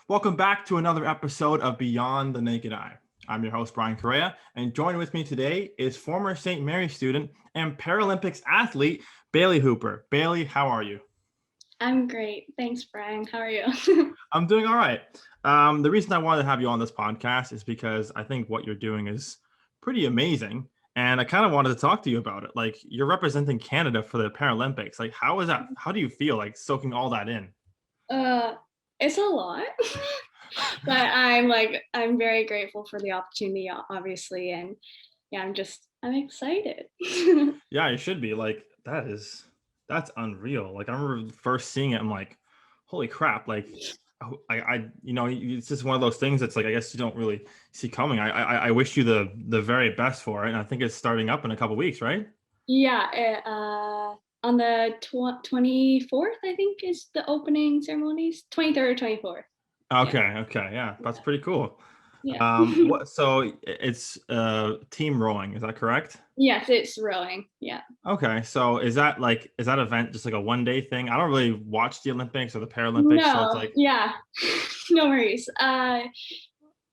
Welcome back to another episode of Beyond the Naked Eye. I'm your host, Brian Correa, and joining with me today is former St. Mary's student and Paralympics athlete, Bayleigh Hooper. Bayleigh, how are you? I'm great. Thanks, Brian. How are you? I'm doing all right. The reason I wanted to have you on this podcast is because I think what you're doing is pretty amazing. And I kind of wanted to talk to you about it. Like, you're representing Canada for the Paralympics. Like, how is that? How do you feel like soaking all that in? It's a lot, but I'm very grateful for the opportunity, obviously, and yeah, I'm excited. Yeah, you should be. Like, that's unreal. Like, I remember first seeing it, I'm like, holy crap. Like, it's just one of those things that's like, I guess you don't really see coming. I wish you the very best for it. And I think it's starting up in a couple weeks, right? Yeah, on the 24th, I think, is the opening ceremonies. 23rd or 24th. Okay. Yeah, that's pretty cool. Yeah. So it's team rowing, is that correct? Yes, it's rowing. Yeah. Okay, so is that event just like a one-day thing? I don't really watch the Olympics or the Paralympics, so it's No, like, yeah, no worries. And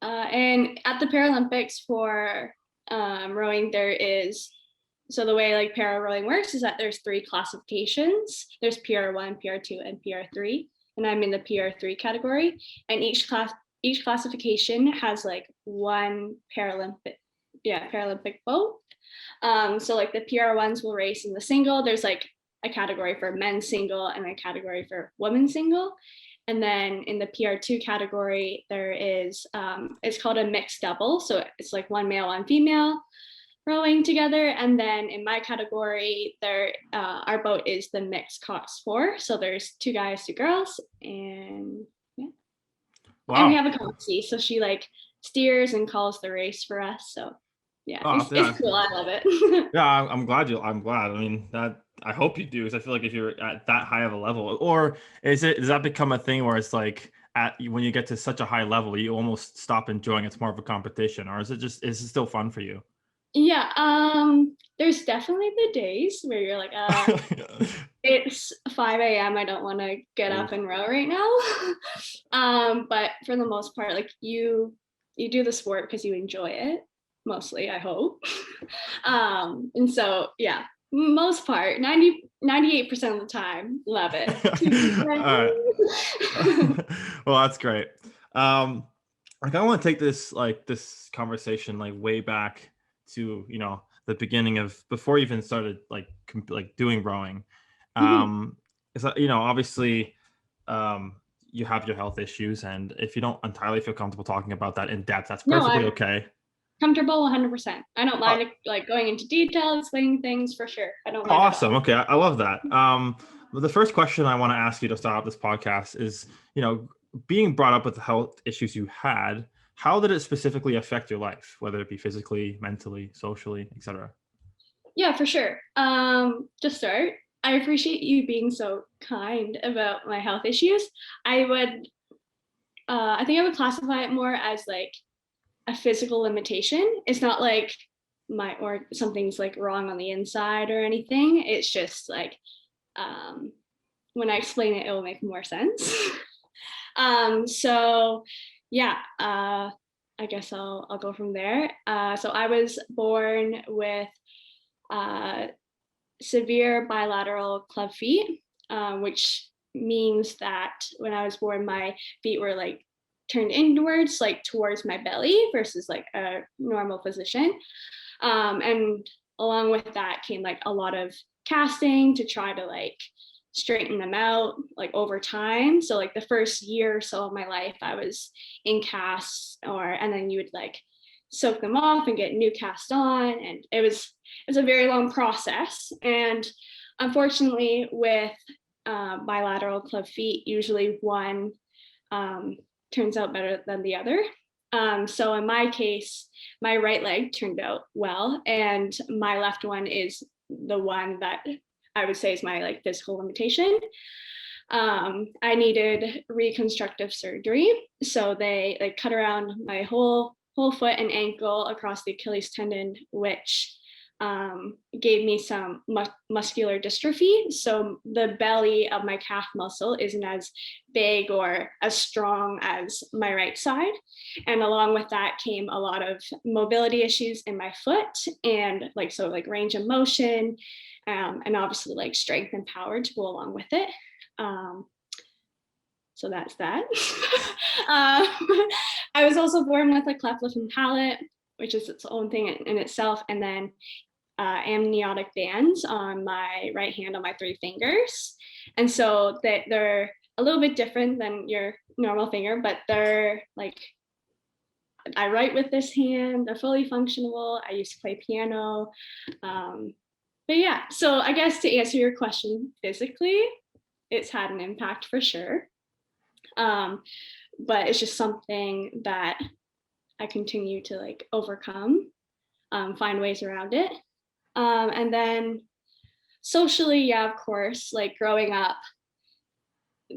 at the Paralympics for rowing, so the way like para rowing works is that there's three classifications. There's PR1, PR2, and PR3, and I'm in the PR3 category. And each classification has like one Paralympic boat. So like the PR1s will race in the single. There's like a category for men's single and a category for women's single. And then in the PR2 category, there is, it's called a mixed double. So it's like one male, one female rowing together. And then in my category, our boat is the mixed Cox 4. So there's two guys, two girls, and yeah. wow. And we have a coxie, so she like steers and calls the race for us. So yeah, it's cool. I love it. Yeah, I'm glad. I mean, that I hope you do, because I feel like if you're at that high of a level, or does that become a thing where it's like when you get to such a high level, you almost stop enjoying it's more of a competition, or is it still fun for you? Yeah, there's definitely the days where you're like, it's 5 a.m. I don't want to get up and row right now. But for the most part, like you do the sport because you enjoy it, mostly, I hope. And so yeah, most part, 98% of the time, love it. All right. Well, that's great. I kind of want to take this conversation like way back to the beginning of before you even started like doing rowing. Is that obviously you have your health issues, and if you don't entirely feel comfortable talking about that in depth, that's perfectly okay. Comfortable 100%. I don't mind like going into detail, explaining things for sure. I don't mind. Awesome. Okay, I love that. But the first question I want to ask you to start off this podcast is, being brought up with the health issues you had, how did it specifically affect your life, whether it be physically, mentally, socially, etc.? Yeah, for sure. To start, I appreciate you being so kind about my health issues. I think I would classify it more as like a physical limitation. It's not like or something's like wrong on the inside or anything. It's just like when I explain it, it will make more sense. So yeah, I guess I'll go from there. So I was born with severe bilateral club feet, which means that when I was born, my feet were like turned inwards, like towards my belly versus like a normal position. And along with that came like a lot of casting to try to like straighten them out like over time. So like the first year or so of my life, I was in casts, and then you would like soak them off and get new cast on, and it was a very long process. And unfortunately, with bilateral club feet, usually one turns out better than the other. So in my case, my right leg turned out well, and my left one is the one that I would say is my like physical limitation. I needed reconstructive surgery, so they like cut around my whole foot and ankle across the Achilles tendon, which gave me some muscular dystrophy. So the belly of my calf muscle isn't as big or as strong as my right side. And along with that came a lot of mobility issues in my foot and like range of motion, and obviously like strength and power to go along with it. So that's that. I was also born with a cleft lip and palate, which is its own thing in itself. And then amniotic bands on my right hand on my 3 fingers. And so they're a little bit different than your normal finger, but they're like, I write with this hand, they're fully functional. I used to play piano. But yeah, so I guess to answer your question, physically, it's had an impact for sure. But it's just something that I continue to like overcome, find ways around it. And then socially, yeah, of course, like growing up,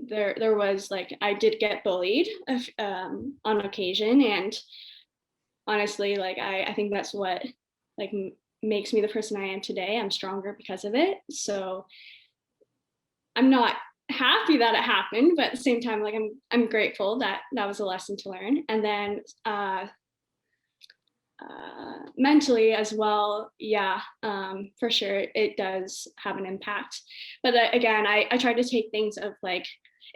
there was like, I did get bullied on occasion. And honestly, like, I think that's what like makes me the person I am today. I'm stronger because of it. So I'm not happy that it happened, but at the same time, like I'm grateful that that was a lesson to learn. And then mentally as well, yeah, for sure, it does have an impact. But again, I try to take things of like,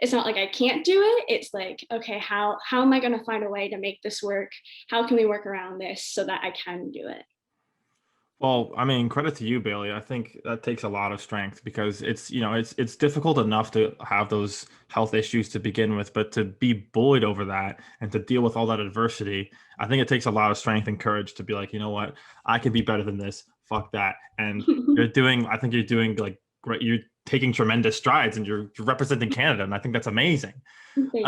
it's not like I can't do it. It's like, okay, how am I going to find a way to make this work? How can we work around this so that I can do it? Well, I mean, credit to you, Bailey. I think that takes a lot of strength because it's, it's difficult enough to have those health issues to begin with, but to be bullied over that and to deal with all that adversity, I think it takes a lot of strength and courage to be like, you know what, I can be better than this. Fuck that. And I think you're doing like great. You're taking tremendous strides and you're representing Canada. And I think that's amazing. Thank you.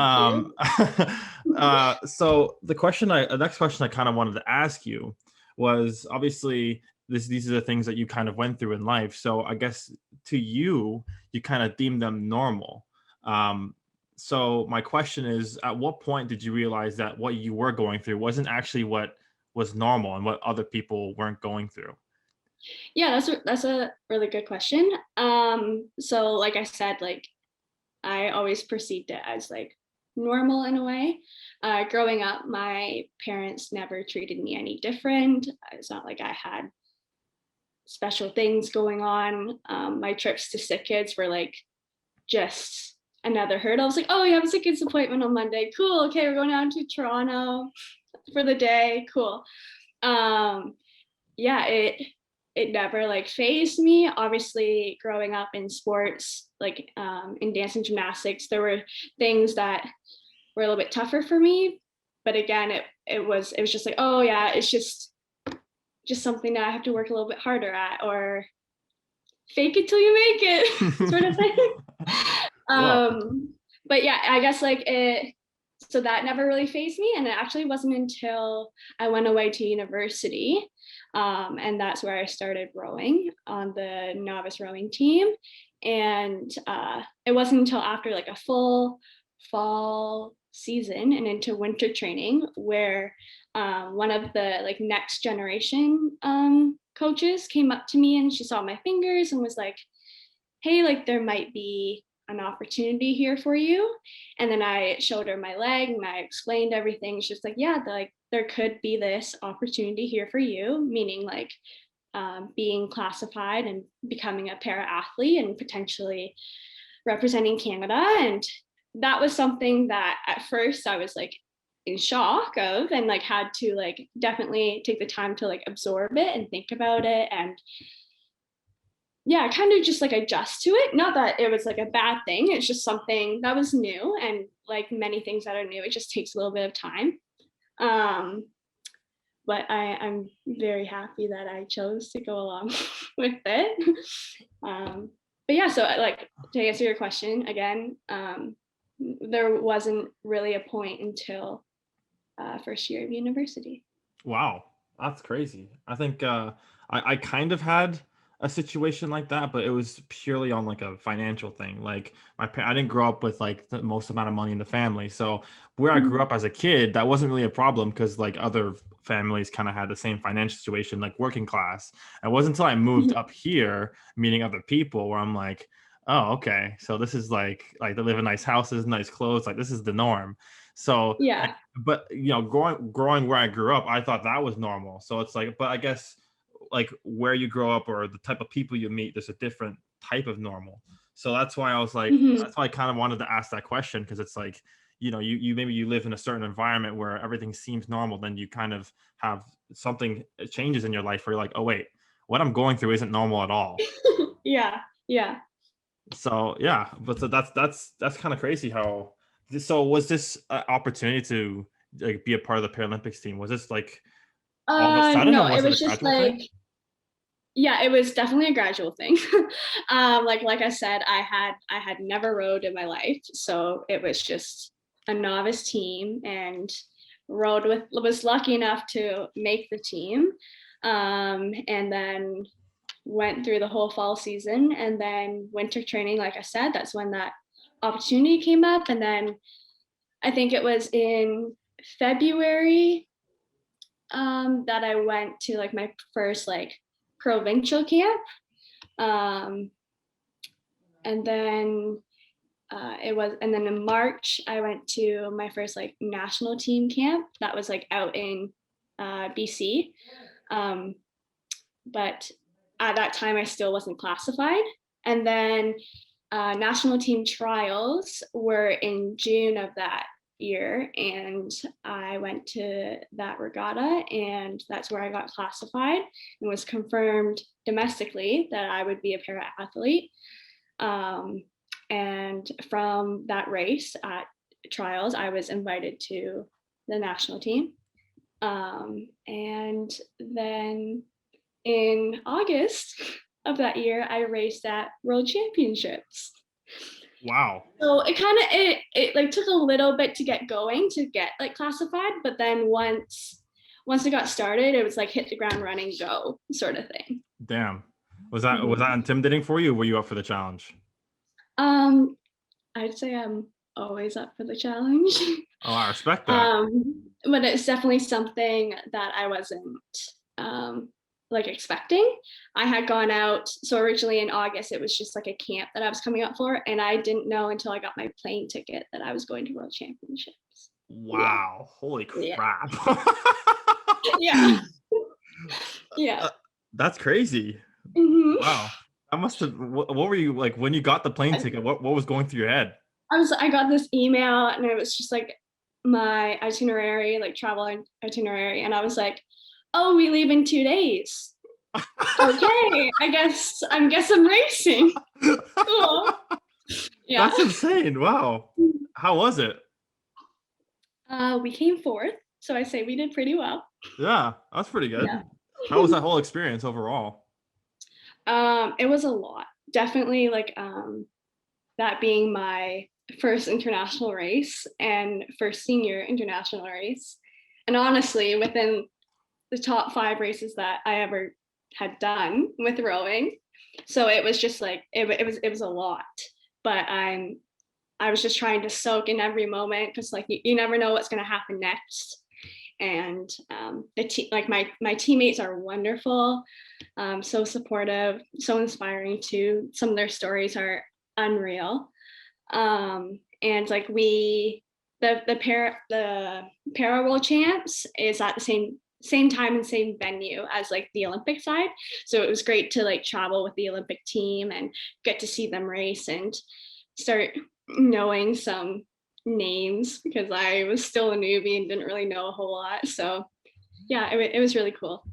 So the next question I kind of wanted to ask you was obviously these are the things that you kind of went through in life. So I guess to you, you kind of deem them normal. So my question is, at what point did you realize that what you were going through wasn't actually what was normal and what other people weren't going through? Yeah, that's a really good question. So like I said, like I always perceived it as like normal in a way. Growing up, my parents never treated me any different. It's not like I had special things going on. My trips to sick kids were like just another hurdle. I was like, oh, you have a sick kids appointment on Monday. Cool. Okay, we're going down to Toronto for the day. Cool. Yeah, it never like phased me. Obviously, growing up in sports, like in dance and gymnastics, there were things that were a little bit tougher for me. But again, it was just like, oh yeah, it's just something that I have to work a little bit harder at, or fake it till you make it sort of thing. Well, But yeah, I guess like so that never really phased me. And it actually wasn't until I went away to university. And that's where I started rowing on the novice rowing team. And it wasn't until after like a full fall season and into winter training where one of the like next generation coaches came up to me and she saw my fingers and was like, hey, like there might be an opportunity here for you. And then I showed her my leg and I explained everything. She's like, yeah, like there could be this opportunity here for you, meaning like being classified and becoming a para athlete and potentially representing Canada. And that was something that at first I was like in shock of, and like had to like definitely take the time to like absorb it and think about it. And yeah, kind of just like adjust to it. Not that it was like a bad thing. It's just something that was new. And like many things that are new, it just takes a little bit of time. But I'm very happy that I chose to go along with it. But yeah, so like to answer your question again, there wasn't really a point until first year of university. wow, that's crazy. I think I kind of had a situation like that, but it was purely on like a financial thing. Like I didn't grow up with like the most amount of money in the family, so where I grew up as a kid, that wasn't really a problem because like other families kind of had the same financial situation, like working class. It wasn't until I moved Mhm. up here, meeting other people, where I'm like, oh, okay, so this is like they live in nice houses, nice clothes, like this is the norm. So, Yeah. but growing where I grew up, I thought that was normal. So it's like, but I guess like where you grow up or the type of people you meet, there's a different type of normal. So that's why I was like, Mhm. that's why I kind of wanted to ask that question, because it's like, you maybe you live in a certain environment where everything seems normal, then you kind of have something changes in your life where you're like, oh wait, what I'm going through isn't normal at all. Yeah. Yeah. So yeah, but so that's kind of crazy how. So was this an opportunity to like be a part of the Paralympics team? Was this like all of a sudden, or No, it was it a was just gradual thing? like, yeah, it was definitely a gradual thing. Like I said, I had never rowed in my life, so it was just a novice team, and rowed with was lucky enough to make the team, and then went through the whole fall season, and then winter training. Like I said, that's when that opportunity came up, and then I think it was in February that I went to like my first like provincial camp. Um, and then and then in March, I went to my first like national team camp that was like out in BC. Um, but at that time, I still wasn't classified. And then national team trials were in June of that year, and I went to that regatta, and that's where I got classified and was confirmed domestically that I would be a para athlete. Um, and from that race at trials, I was invited to the national team. And then in August of that year, I raced at World Championships. Wow. So it kind of it like took a little bit to get going to get like classified, but then once it got started, it was like hit the ground running, go sort of thing. Damn. Was that Mhm. intimidating for you? Or were you up for the challenge? Um, I'd say I'm always up for the challenge. Oh, I respect that. But it's definitely something that I wasn't um, like expecting. I had gone out, so originally in August, it was just like a camp that I was coming up for, and I didn't know until I got my plane ticket that I was going to World Championships. Yeah, Wow. Holy yeah, crap. yeah, yeah. Uh, that's crazy. hmm Wow. I must have. What were you like when you got the plane ticket? What was going through your head? I got this email, and it was just like my itinerary, like travel itinerary, and I was like, "Oh, we leave in 2 days. Okay, I guess I'm racing. Cool." Yeah. That's insane. Wow. How was it? We came fourth, so I say we did pretty well. Yeah, that's pretty Yeah. good. How was that whole experience overall? It was a lot. Definitely like that being my first international race and first senior international race. And honestly, within the top 5 races that I ever had done with rowing. So it was just like it was a lot. But I was just trying to soak in every moment because like you never know what's gonna happen next. And like my teammates are wonderful, so supportive, so inspiring too. Some of their stories are unreal. And like the para world champs is at the same time and same venue as like the Olympic side. So it was great to like travel with the Olympic team and get to see them race and start knowing some names because I was still a newbie and didn't really know a whole lot. So yeah, it was really cool.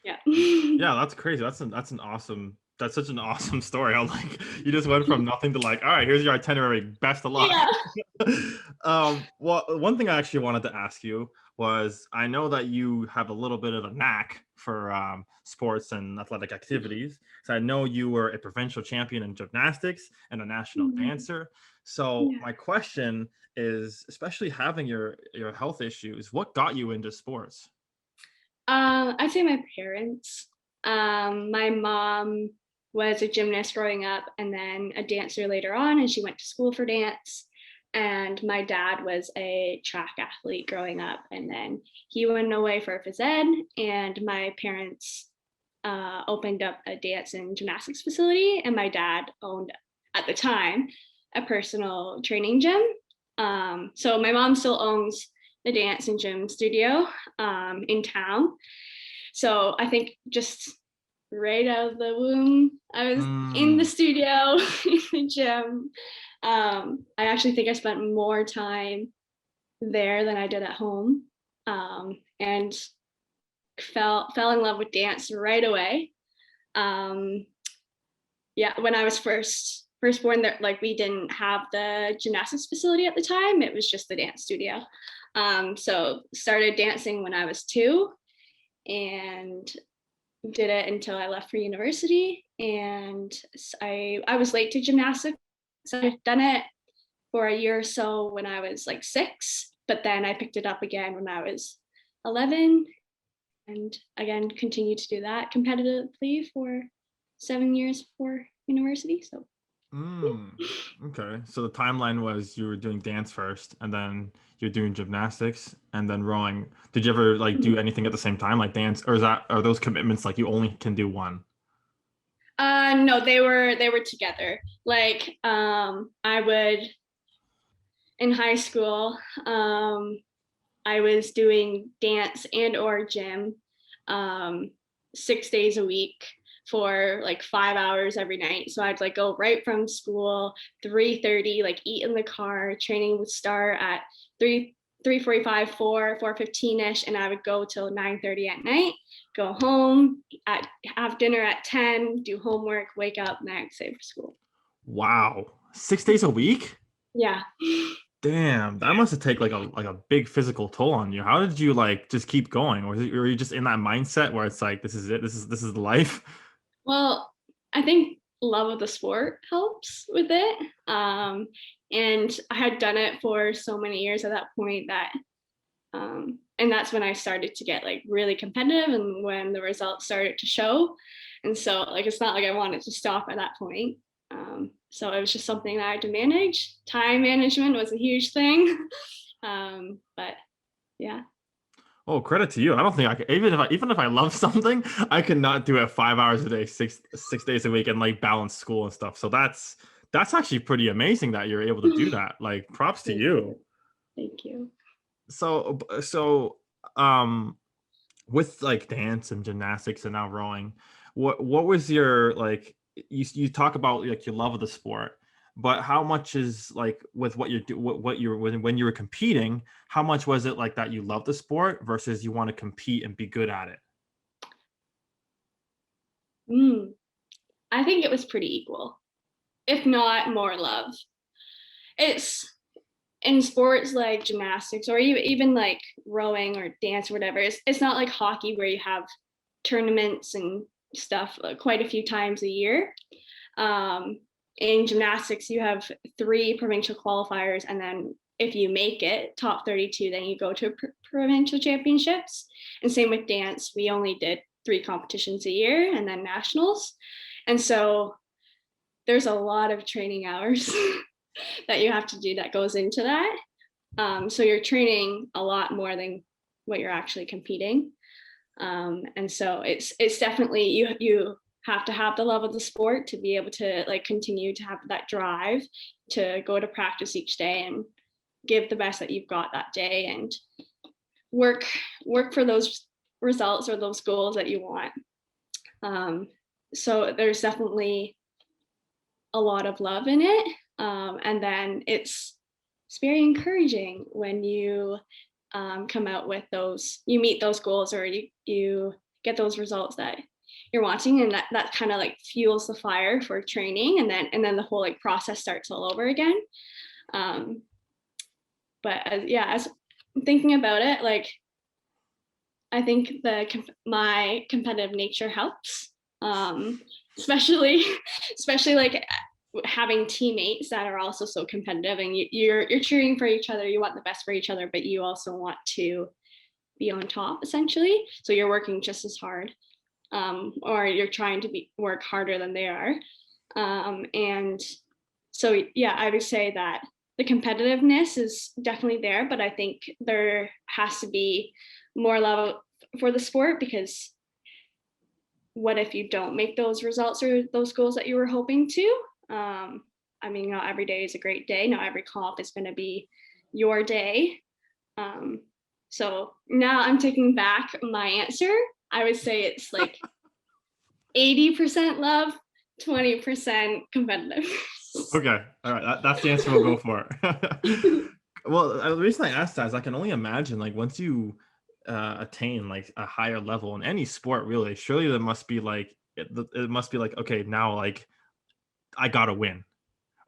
Yeah. Yeah, that's crazy. That's such an awesome story. I'm like, you just went from nothing to like, all right, here's your itinerary. Best of luck. Yeah. Well, one thing I actually wanted to ask you was, I know that you have a little bit of a knack for sports and athletic activities. So I know you were a provincial champion in gymnastics and a national Mhm. dancer. So Yeah. my question is, especially having your health issues, what got you into sports? I'd say my parents. My mom was a gymnast growing up and then a dancer later on, and she went to school for dance. And my dad was a track athlete growing up, and then he went away for phys ed, and my parents opened up a dance and gymnastics facility, and my dad owned at the time a personal training gym. So my mom still owns the dance and gym studio in town. So I think just right out of the womb, I was in the Mm. studio, in the gym. I actually think I spent more time there than I did at home, and fell in love with dance right away. Um, yeah, when I was first born, there like we didn't have the gymnastics facility at the time. It was just the dance studio. So started dancing when I was 2, and did it until I left for university. And I was late to gymnastics. So I'd done it for a year or so when I was like 6, but then I picked it up again when I was 11, and again continued to do that competitively for 7 years before university. So Mm. Okay. So the timeline was you were doing dance first, and then you're doing gymnastics, and then rowing. Did you ever like yeah. do anything at the same time, like dance, or are those commitments like you only can do one? No, they were together. Like I would in high school, I was doing dance and or gym, um, 6 days a week for like 5 hours every night. So I'd like go right from school, 3:30, like eat in the car. Training would start at 3:45, 4:15 ish, and I would go till 9:30 at night. Go home, have dinner at 10, do homework, wake up next day for school. Wow. 6 days a week? Yeah. Damn, that must have taken like a big physical toll on you. How did you like just keep going? Or were you just in that mindset where it's like this is it, this is life? Well, I think love of the sport helps with it. And I had done it for so many years at that point that, and that's when I started to get like really competitive and when the results started to show. And so, like, it's not like I wanted to stop at that point. So it was just something that I had to manage. Time management was a huge thing. But yeah. Oh, credit to you. I don't think I could, even if I love something, I could not do it 5 hours a day, six days a week, and like balance school and stuff. So that's actually pretty amazing that you're able to do that. Like props to Thank you. you. Thank you. So um with like dance and gymnastics and now rowing, what was your like you talk about like your love of the sport, but how much is like with what what you were when you were competing, how much was it like that you love the sport versus you want to compete and be good at it? Mm, I think it was pretty equal, if not more love. It's in sports like gymnastics or even like rowing or dance or whatever. It's not like hockey where you have tournaments and stuff quite a few times a year. Um, in gymnastics, you have 3 provincial qualifiers, and then if you make it top 32, then you go to provincial championships. And same with dance, we only did 3 competitions a year and then nationals. And so there's a lot of training hours that you have to do that goes into that. So you're training a lot more than what you're actually competing. And so it's definitely you have to have the love of the sport to be able to like continue to have that drive to go to practice each day and give the best that you've got that day and work work for those results or those goals that you want. Um, so there's definitely a lot of love in it. And then it's very encouraging when you come out with those, you meet those goals or you get those results that you're wanting, and that kind of like fuels the fire for training, and then the whole like process starts all over again. Um, but as I'm thinking about it, like I think my competitive nature helps, especially especially like having teammates that are also so competitive, and you're cheering for each other. You want the best for each other, but you also want to be on top essentially. So you're working just as hard, or you're trying to work harder than they are. And so yeah, I would say that the competitiveness is definitely there, but I think there has to be more level for the sport, because what if you don't make those results or those goals that you were hoping to? I mean, not every day is a great day. Not every comp is going to be your day. Um, so now I'm taking back my answer. I would say it's like 80% love, 20% competitive. Okay, all right, that's the answer we'll go for. Well, the reason I asked that is I can only imagine, like, once you attain like a higher level in any sport, really, surely there must be like it must be like, okay, now like I gotta win.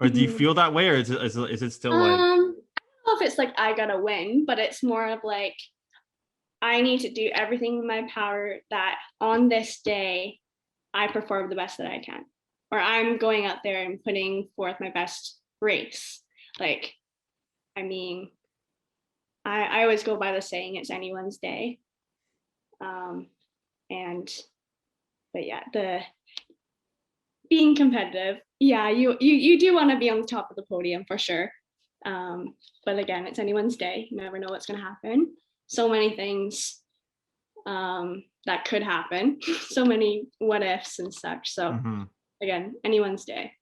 Or do you Mhm. feel that way, or is it still like, I don't know if it's like I gotta win, but it's more of like I need to do everything in my power that on this day I perform the best that I can, or I'm going out there and putting forth my best race. Like, I mean, I always go by the saying, it's anyone's day. Um, and, but yeah, the being competitive, yeah, you do want to be on the top of the podium for sure. But again, it's anyone's day. You never know what's going to happen. So many things that could happen, so many what ifs and such. So mhm. again, anyone's day.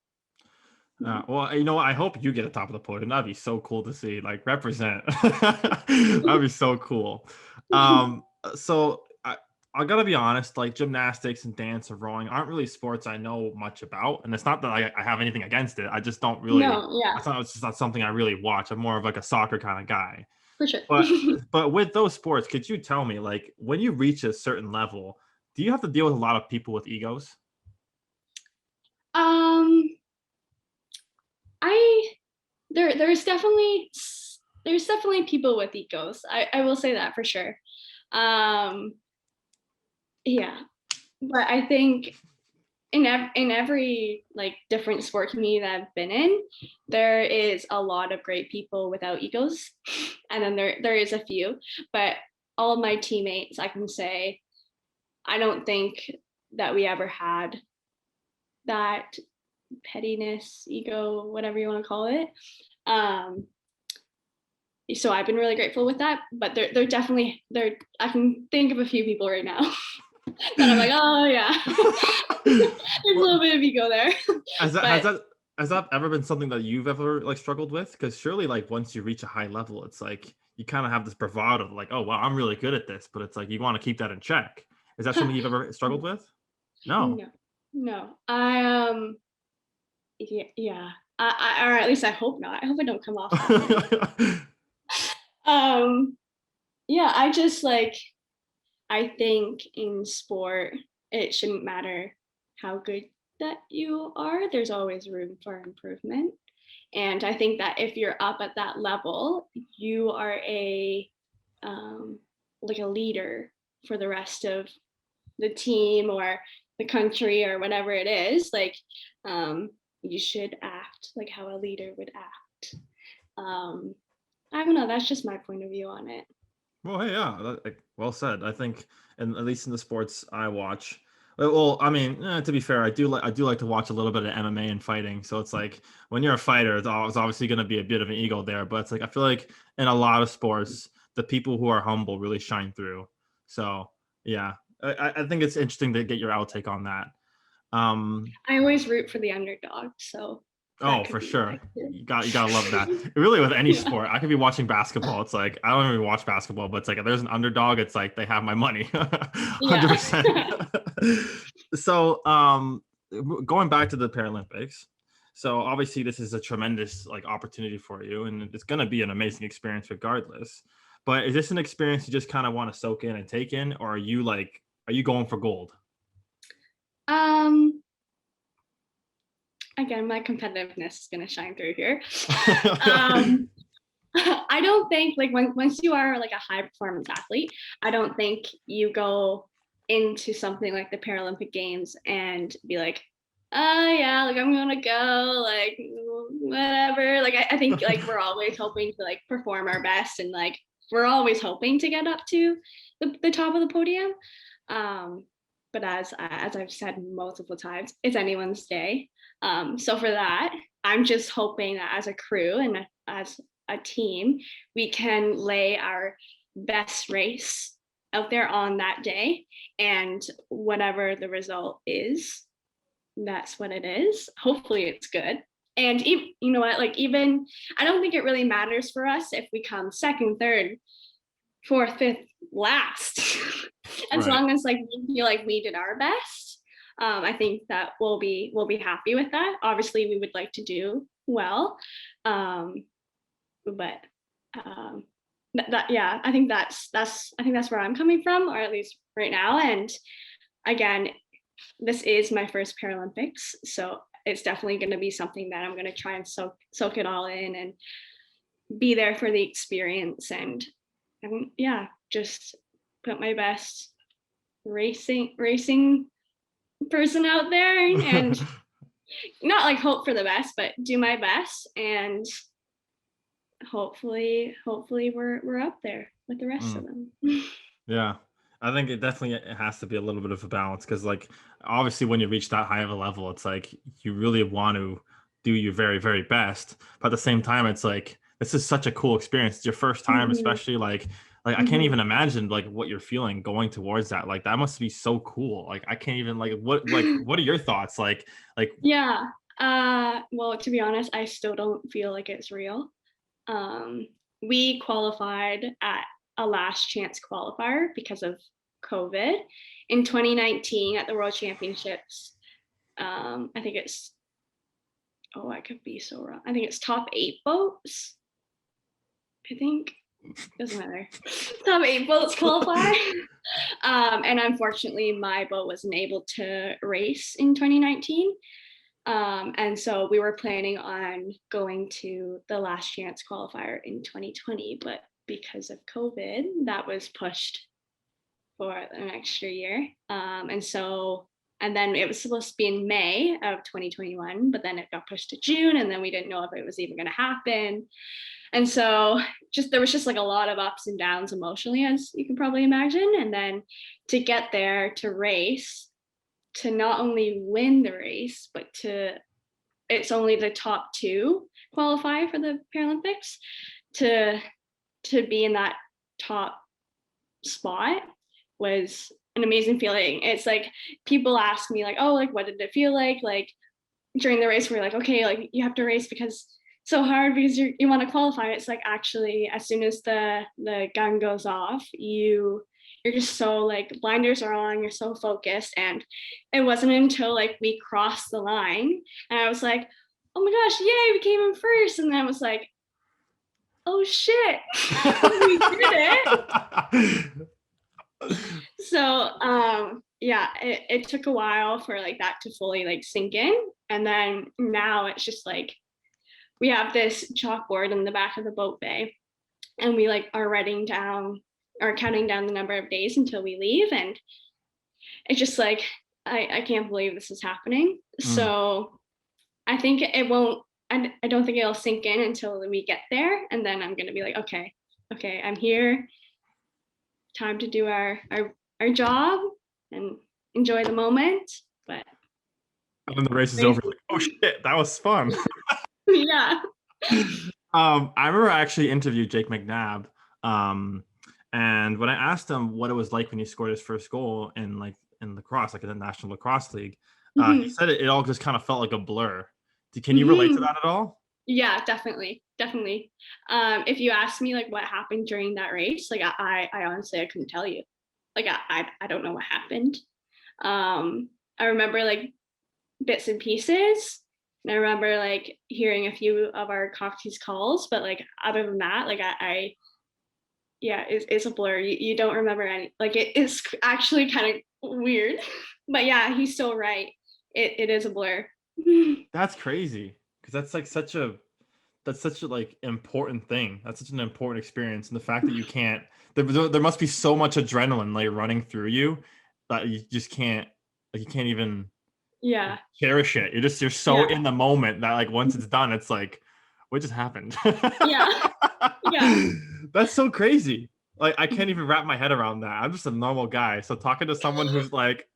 Well, you know what? I hope you get a top of the podium. That'd be so cool to see. Like, represent. That'd be so cool. So I gotta be honest. Like, gymnastics and dance or rowing aren't really sports I know much about, and it's not that I have anything against it. I just don't really. No, yeah, I thought it's just not something I really watch. I'm more of like a soccer kind of guy. for sure. But with those sports, could you tell me, like, when you reach a certain level, do you have to deal with a lot of people with egos? um, I there's definitely people with egos. I will say that for sure. Um, yeah, but I think in every like different sport community that I've been in, there is a lot of great people without egos, and then there is a few. But all of my teammates, I can say, I don't think that we ever had that pettiness, ego, whatever you want to call it. Um, so I've been really grateful with that. But they're definitely there. I can think of a few people right now that I'm like, oh yeah, there's a Well, little bit of ego there. Has that has But that has that ever been something that you've ever, like, struggled with? Because surely, like, once you reach a high level, it's like you kinda have this bravado of like, "Oh, wow, I'm really good at this," but it's like you wanna keep that in check. Is that something you've ever struggled with? No. no, no, I yeah, yeah. Or at least I hope not. I hope I don't come off that way. Um, yeah, I just like I think in sport it shouldn't matter how good that you are. There's always room for improvement. And I think that if you're up at that level, you are a um, like a leader for the rest of the team or the country or whatever it is. Like you should act like how a leader would act. Um, I don't know. That's just my point of view on it. Well, hey, yeah, like, well said. I think, and at least in the sports I watch, well, I mean, to be fair, I do like to watch a little bit of MMA and fighting. So it's like when you're a fighter, it's obviously going to be a bit of an ego there. But it's like I feel like in a lot of sports, the people who are humble really shine through. So yeah, I think it's interesting to get your outtake on that. Um, I always root for the underdog, so that Oh, could for be why sure. too. You gotta love that. Really, with any Yeah, sport, I could be watching basketball. It's like I don't even watch basketball, but it's like if there's an underdog, it's like they have my money, yeah. 100%. So, going back to the Paralympics. So obviously, this is a tremendous like opportunity for you, and it's gonna be an amazing experience regardless. But is this an experience you just kind of want to soak in and take in, or are you going for gold? um, Again, my competitiveness is gonna shine through here. Um, I don't think like once you are like a high performance athlete, I don't think you go into something like the Paralympic Games and be like, oh yeah, like I'm gonna go, like whatever. Like I think like we're always hoping to like perform our best and like we're always hoping to get up to the top of the podium. Um, but as I've said multiple times, it's anyone's day. So for that, I'm just hoping that as a crew and as a team, we can lay our best race out there on that day, and whatever the result is, that's what it is. Hopefully it's good. And you know what, like, even I don't think it really matters for us if we come second, third, fourth, fifth, last. As Right. long as like we feel like we did our best, I think that we'll be happy with that. Obviously, we would like to do well, um, but um, that yeah, I think that's where I'm coming from, or at least right now. And again, this is my first Paralympics, so it's definitely going to be something that I'm going to try and soak it all in and be there for the experience, and yeah, just put my best racing person out there, and not like hope for the best, but do my best, and hopefully we're up there with the rest Mm. of them. Yeah. I think it has to be a little bit of a balance because, like, obviously, when you reach that high of a level, it's like you really want to do your very, very best. But at the same time, it's like this is such a cool experience. It's your first time, Mhm, especially like I can't mhm. even imagine like what you're feeling going towards that. Like that must be so cool. Like I can't even what are your thoughts? Like Yeah. Well, to be honest, I still don't feel like it's real. Um, we qualified at a last chance qualifier because of COVID in 2019 at the World Championships. I think it's I could be so wrong. I think it's top 8 boats. I think doesn't matter. Top 8 boats qualify. And unfortunately, my boat wasn't able to race in 2019. And so we were planning on going to the last chance qualifier in 2020, but because of COVID, that was pushed for an extra year. And then it was supposed to be in May of 2021, but then it got pushed to June, and then we didn't know if it was even going to happen. And so just there was just like a lot of ups and downs emotionally, as you can probably imagine. And then to get there to race, to not only win the race, but it's only the top 2 qualify for the Paralympics, to be in that top spot was an amazing feeling. It's like people ask me like, "Oh, like what did it feel like?" Like during the race, we're like, "Okay, like you have to race because it's so hard because you want to qualify." It's like actually, as soon as the gun goes off, you're just so like blinders are on, you're so focused. And it wasn't until like we crossed the line and I was like, "Oh my gosh, yay, we came in first!" And then I was like, "Oh shit, we did it." So yeah, it took a while for like that to fully like sink in. And then now it's just like we have this chalkboard in the back of the boat bay, and we like are writing down or counting down the number of days until we leave. And it's just like I can't believe this is happening. Mm. So I think it won't I don't think it'll sink in until we get there, and then I'm gonna be like, okay, I'm here, time to do our job and enjoy the moment. But And then the race is over. crazy. Like, oh shit, that was fun. Yeah. I remember I actually interviewed Jake McNabb, um, and when I asked him what it was like when he scored his first goal in lacrosse, like in the National Lacrosse League, he Hmm. said it all just kind of felt like a blur. Can you relate to Hmm. that at all? Yeah, definitely. If you ask me like what happened during that race, like I honestly I couldn't tell you. Like I don't know what happened. I remember like bits and pieces. And I remember like hearing a few of our cocktease calls, but like other than that, like I yeah, it's a blur. You don't remember any. Like it is actually kind of weird, but yeah, he's so right. It is a blur. That's crazy because that's such a like important thing. That's such an important experience, and the fact that you can't there must be so much adrenaline like running through you that you just can't like you can't even Yeah, cherish it. You're so yeah, in the moment that like once it's done, it's like, what just happened? yeah, yeah. That's so crazy. Like I can't even wrap my head around that. I'm just a normal guy. So talking to someone who's like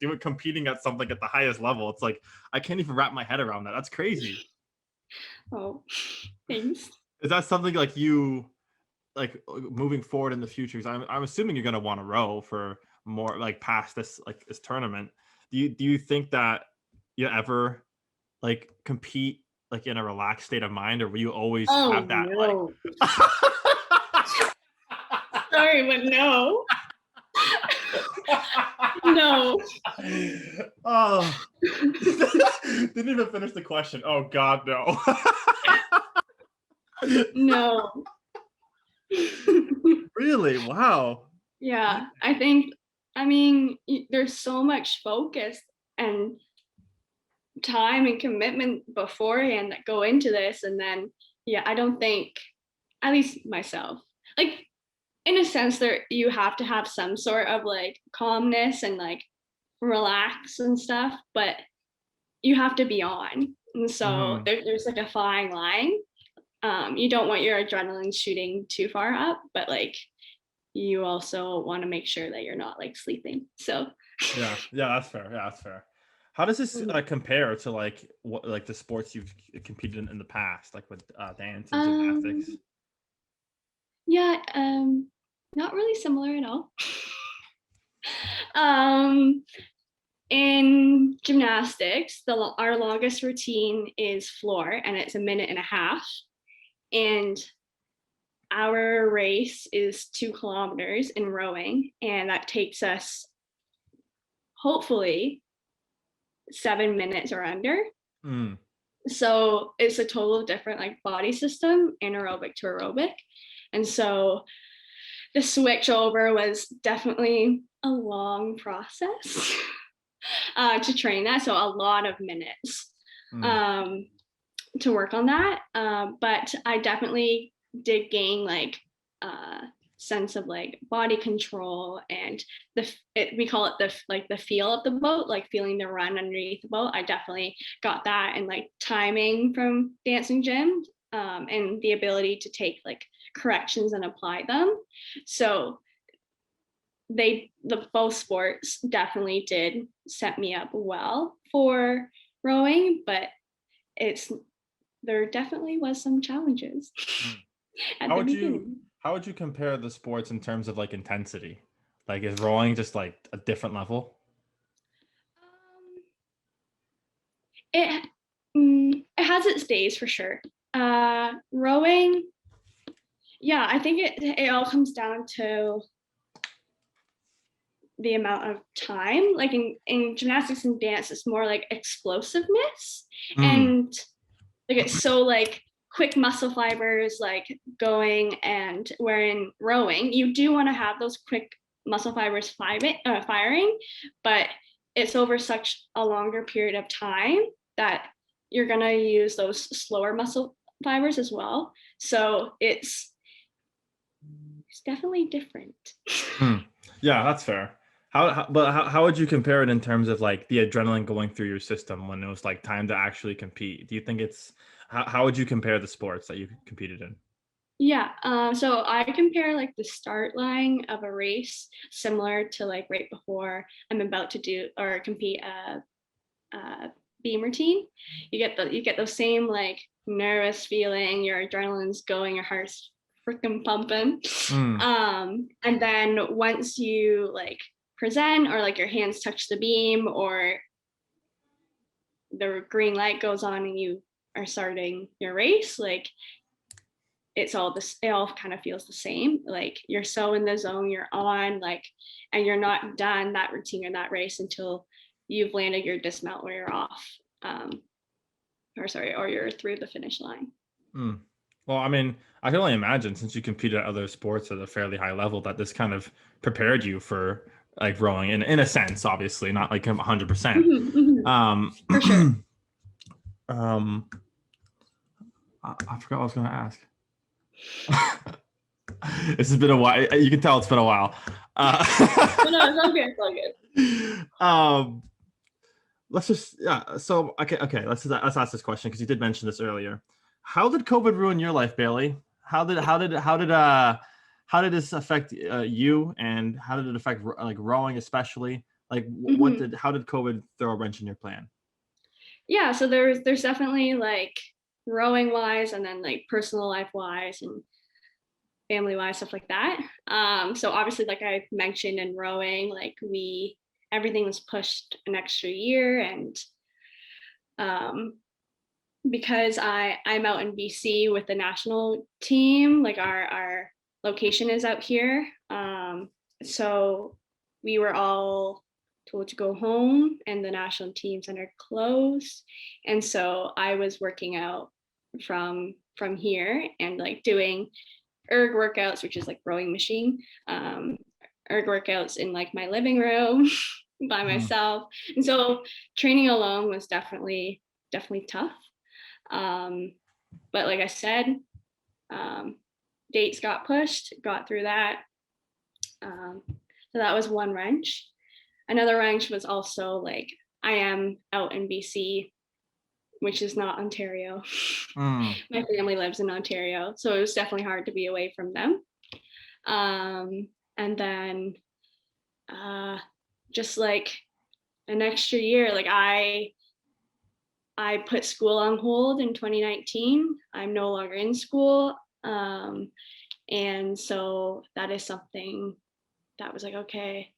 doing competing at something at the highest level, it's like I can't even wrap my head around that. That's crazy. Oh, thanks. Is that something like you like moving forward in the future? Because I'm assuming you're gonna want to row for more like past this like this tournament. Do you think that you ever like compete like in a relaxed state of mind, or will you always Oh have that like? no. Sorry, but no. No. Oh, didn't even finish the question. Oh God, no. No. Really? Wow. Yeah, I think, I mean, there's so much focus and time and commitment beforehand that go into this. And then, yeah, I don't think, at least myself, like, in a sense, there you have to have some sort of like calmness and like relax and stuff, but you have to be on. And so Mhm. there's like a fine line. You don't want your adrenaline shooting too far up, but like you also want to make sure that you're not like sleeping. So Yeah, yeah, that's fair. Yeah, that's fair. How does this compare to like what like the sports you've competed in the past, like with dance and gymnastics? um yeah, not really similar at all. um in gymnastics, our longest routine is floor and it's a minute and a half. And our race is 2 kilometers in rowing, and that takes us hopefully 7 minutes or under. Mm. So it's a total different like body system, anaerobic to aerobic. And so the switch over was definitely a long process to train that. So a lot of minutes Mm. um, to work on that. But I definitely did gain like sense of like body control and we call it the feel of the boat, like feeling the run underneath the boat. I definitely got that, and like timing from dancing gym, and the ability to take like corrections and apply them. So the both sports definitely did set me up well for rowing, but it's there definitely was some challenges Mm. at How the would you beginning. how would you compare the sports in terms of like intensity? Like is rowing just like a different level? Um, it it has its days for sure. Rowing, yeah, I think it all comes down to the amount of time. Like in gymnastics and dance, it's more like explosiveness, Mm. and like it's so like quick muscle fibers like going. And where in rowing you do want to have those quick muscle fibers firing, but it's over such a longer period of time that you're going to use those slower muscle fibers as well. So it's definitely different. Mm. Yeah, that's fair. How would you compare it in terms of like the adrenaline going through your system when it was like time to actually compete? Do you think it's how would you compare the sports that you competed in? Yeah, so I compare like the start line of a race similar to like right before I'm about to do or compete beam routine. You get those same like nervous feeling, your adrenaline's going, your heart's freaking pumping. Mm. And then once you like present or like your hands touch the beam or the green light goes on and you are starting your race, like it all kind of feels the same. Like you're so in the zone, you're on, like, and you're not done that routine or that race until you've landed your dismount or you're off. Or sorry, or you're through the finish line. Mm. Well, I mean, I can only imagine since you competed at other sports at a fairly high level that this kind of prepared you for like rowing in a sense, obviously, not like 100%. Mhm, mhm. Um, For sure. um, I forgot what I was going to ask. This has been a while. You can tell it's been a while. No, no, it's all good. It's all good. Um, let's just yeah. So okay. Let's ask this question because you did mention this earlier. How did COVID ruin your life, Bailey? How did this affect you, and how did it affect like rowing especially? Like what Mhm. did how did COVID throw a wrench in your plan? Yeah, so there's definitely like rowing wise, and then like personal life wise and family wise, stuff like that. So obviously, like I mentioned in rowing, like everything was pushed an extra year, and um, because I'm out in BC with the national team, like our location is out here. So we were all told to go home, and the national team center closed, and so I was working out from here and like doing erg workouts, which is like rowing machine, erg workouts in like my living room by Mm. myself. And so training alone was definitely tough. Um, but like I said, um, dates got pushed, got through that. So that was one wrench. Another wrench was also like I am out in BC, which is not Ontario. Mm. My family lives in Ontario, so it was definitely hard to be away from them. And then just like an extra year, like I put school on hold in 2019. I'm no longer in school. And so that is something that was like, okay,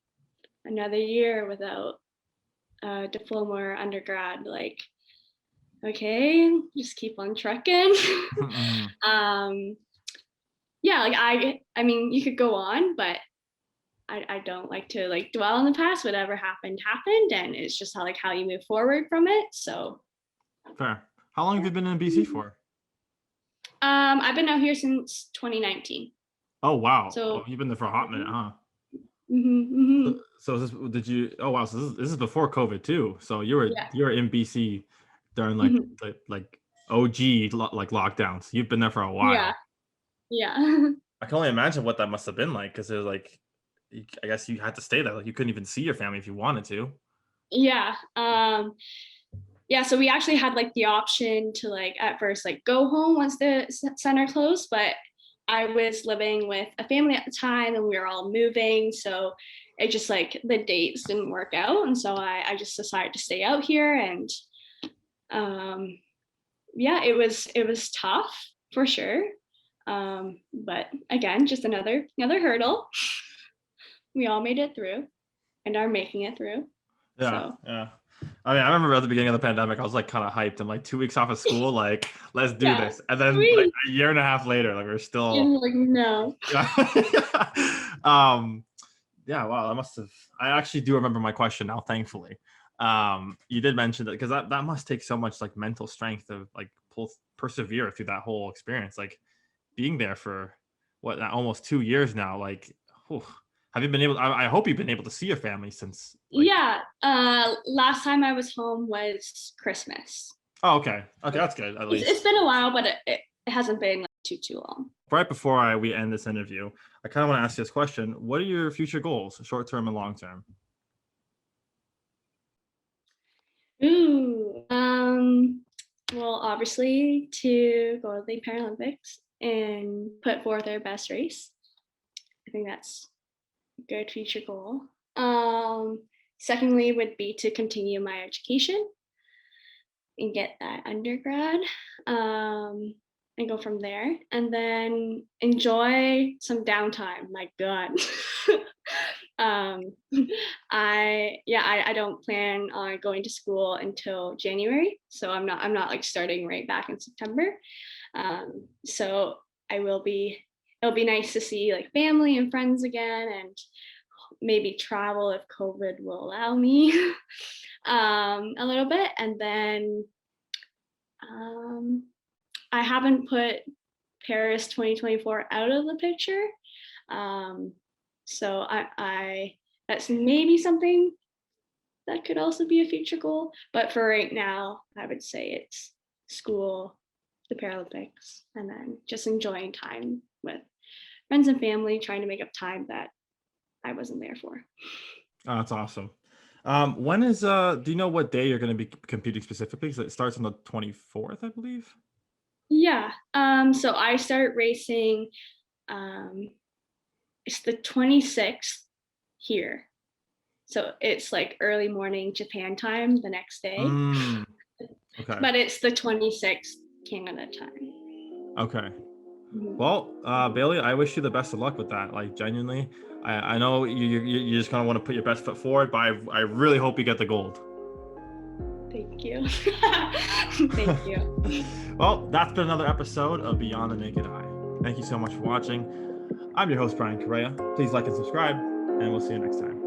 another year without a diploma or undergrad, like, okay, just keep on trucking. Mm. um, yeah, like I mean, you could go on, but I don't like to like dwell on the past. Whatever happened, happened, and it's just how you move forward from it. So Fair. How long have you been in BC for? I've been out here since 2019. Oh wow. So Oh, you've been there for a hot minute, huh? So, mhm. so did you? Oh wow. So this is before COVID too. So Yeah. you were in BC during like Mhm. like OG like lockdowns. You've been there for a Yeah. while. Yeah. I can only imagine what that must have been like because it was like, I guess you had to stay there. Like you couldn't even see your family if you wanted to. Yeah. Yeah, so we actually had like the option to like at first like go home once the center closed, but I was living with a family at the time and we were all moving, so it just like the dates didn't work out, and so I just decided to stay out here. And um yeah, it was tough for sure. But again, just another hurdle. We all made it through and are making it through. Yeah, So yeah. I mean, I remember at the beginning of the pandemic, I was like kind of hyped. I'm like 2 weeks off of school, like let's do yeah. this. And then like Sweet. a year and a half later, like we're still, And like no. yeah. Yeah. Wow, that must have. I actually do remember my question now. Thankfully, you did mention that because that must take so much like mental strength to like persevere through that whole experience. Like being there for what almost 2 years now. Like, whew. Have you been able? I hope you've been able to see your family since like. Yeah. Last time I was home was Christmas. Oh, okay. Okay, that's good at It's least. been a while, but it hasn't been like too long. Right before we end this interview, I kind of want to ask you this question: what are your future goals, short term and long term? Ooh. Well, obviously to go to the Paralympics and put forth our best race. I think that's a good future goal. Secondly would be to continue my education and get that undergrad, and go from there, and then enjoy some downtime. My God. um, I don't plan on going to school until January, so I'm not like starting right back in September. So I will be. It'll be nice to see like family and friends again, and maybe travel if COVID will allow me a little bit. And then um, I haven't put Paris 2024 out of the picture. Um, so I that's maybe something that could also be a future goal. But for right now, I would say it's school, the Paralympics, and then just enjoying time with friends and family, trying to make up time that I wasn't there for. Oh, that's awesome. When is do you know what day you're going to be competing specifically? Because it starts on the 24th, I believe. Yeah. So I start racing. Um, it's the 26th here. So it's like early morning Japan time the next day. Mm, okay. But it's the 26th Canada time. Okay. Mhm. Well, Bayleigh, I wish you the best of luck with that. Like genuinely, I know you just kind of want to put your best foot forward, but I really hope you get the gold. Thank you. Thank you. Well, that's been another episode of Beyond the Naked Eye. Thank you so much for watching. I'm your host, Brian Correa. Please like and subscribe, and we'll see you next time.